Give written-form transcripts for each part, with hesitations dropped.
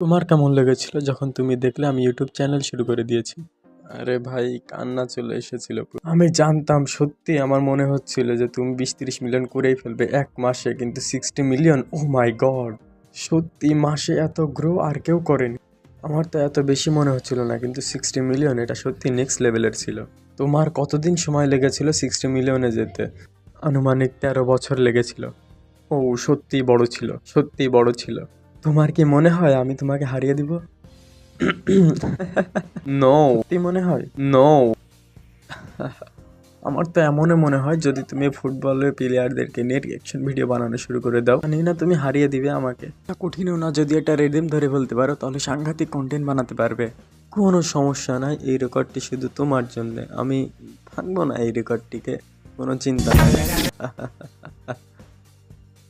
তোমার কেমন লেগেছিল যখন তুমি দেখলে আমি ইউটিউব চ্যানেল শুরু করে দিয়েছি? আরে ভাই, কান্না চলে এসেছিল আমি জানতাম, সত্যি আমার মনে হচ্ছিল যে তুমি 20-30 মিলিয়ন করেই ফেলবে এক মাসে, কিন্তু 60 মিলিয়ন, ও মাই গড! সত্যি মাসে এত গ্রো আর কেউ করেনি। আমার তো এত বেশি মনে হচ্ছিল না, কিন্তু 60 মিলিয়ন এটা সত্যি নেক্সট লেভেলের ছিল। তোমার কতদিন সময় লেগেছিল 60 মিলিয়নে যেতে? আনুমানিক 13 বছর লেগেছিল। ও, সত্যি বড় ছিল, সত্যি বড় ছিল। তোমার কি মনে হয় আমি তোমাকে হারিয়ে দিব? নো। সত্যি মনে হয়? নো। আমার তো এমনও মনে হয় যদি তুমি ফুটবলের প্লেয়ারদেরকে নিয়ে রিয়াকশন ভিডিও বানানো শুরু করে দাও, জানি না তুমি হারিয়ে দিবে আমাকে। এটা কঠিনও না, যদি একটা রিদম ধরে ফেলতে পারো তাহলে সাংঘাতিক কন্টেন্ট বানাতে পারবে। কোনো সমস্যা নাই, এই রেকর্ডটি শুধু তোমার জন্য। আমি ভাঙবো না এই রেকর্ডটিকে, কোনো চিন্তা নাই।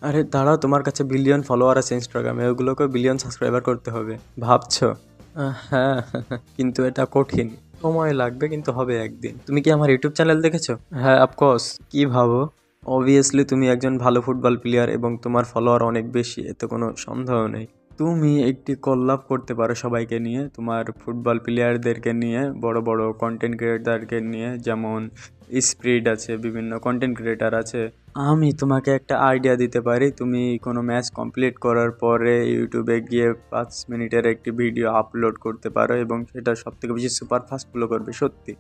আরে দাঁড়াও, তোমার কাছে বিলিয়ন ফলোয়ার আছে ইনস্টাগ্রামে, ওগুলোকে বিলিয়ন সাবস্ক্রাইবার করতে হবে ভাবছো? হ্যাঁ, কিন্তু এটা কঠিন, সময় লাগবে, কিন্তু হবে একদিন। তুমি কি আমার ইউটিউব চ্যানেল দেখেছো? হ্যাঁ, অফকোর্স। কি ভাবো? অবভিয়াসলি তুমি একজন ভালো ফুটবল প্লেয়ার এবং তোমার ফলোয়ার অনেক বেশি, এতে কোনো সন্দেহ নেই। তুমি একটি কল্লাব করতে পারো সবাইকে নিয়ে, তোমার ফুটবল প্লেয়ারদেরকে নিয়ে, বড় বড় কন্টেন্ট ক্রিয়েটারকে নিয়ে, যেমন স্প্রিড আছে, বিভিন্ন কন্টেন্ট ক্রিয়েটার আছে। আমি তোমাকে একটা আইডিয়া দিতে পারি, তুমি কোনো ম্যাচ কমপ্লিট করার পরে ইউটিউবে গিয়ে 5 মিনিটের একটি ভিডিও আপলোড করতে পারো এবং সেটা সবথেকে বেশি সুপার ফাস্ট ফলো করবে। সত্যি,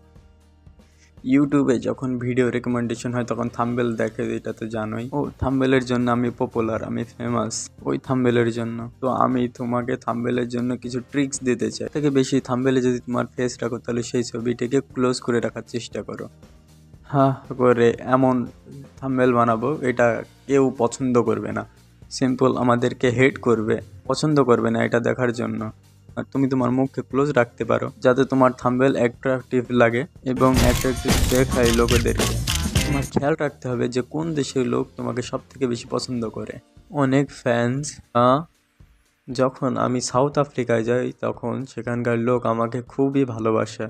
ইউটিউবে যখন ভিডিও রেকমেন্ডেশন হয় তখন থাম্বনেল দেখে, এটা তো জানোই। ও থাম্বনেলের জন্য আমি পপুলার, আমি ফেমাস ওই থাম্বনেলের জন্য। তো আমি তোমাকে থাম্বনেলের জন্য কিছু ট্রিক্স দিতে চাই। থেকে বেশি থাম্বনেলে যদি তোমার ফেস রাখো তাহলে সেই ছবিটাকে ক্লোজ করে রাখার চেষ্টা করো। হ্যাঁ, করে এমন থাম্বনেল বানাবো এটা কেউ পছন্দ করবে না, সিম্পল আমাদেরকে হেট করবে, পছন্দ করবে না এটা দেখার জন্য। আর তুমি তোমার মুখকে ক্লোজ রাখতে পারো যাতে তোমার থাম্বনেল অ্যাট্রাকটিভ লাগে এবং অ্যাট্রাকটিভ দেখায় লোকেদেরকে। তোমার খেয়াল রাখতে হবে যে কোন দেশের লোক তোমাকে সব থেকে বেশি পছন্দ করে। অনেক ফ্যান্স, যখন আমি সাউথ আফ্রিকায় যাই তখন সেখানকার লোক আমাকে খুবই ভালোবাসে।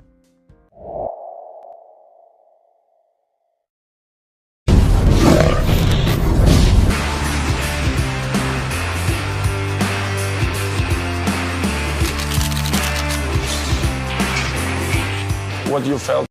What you felt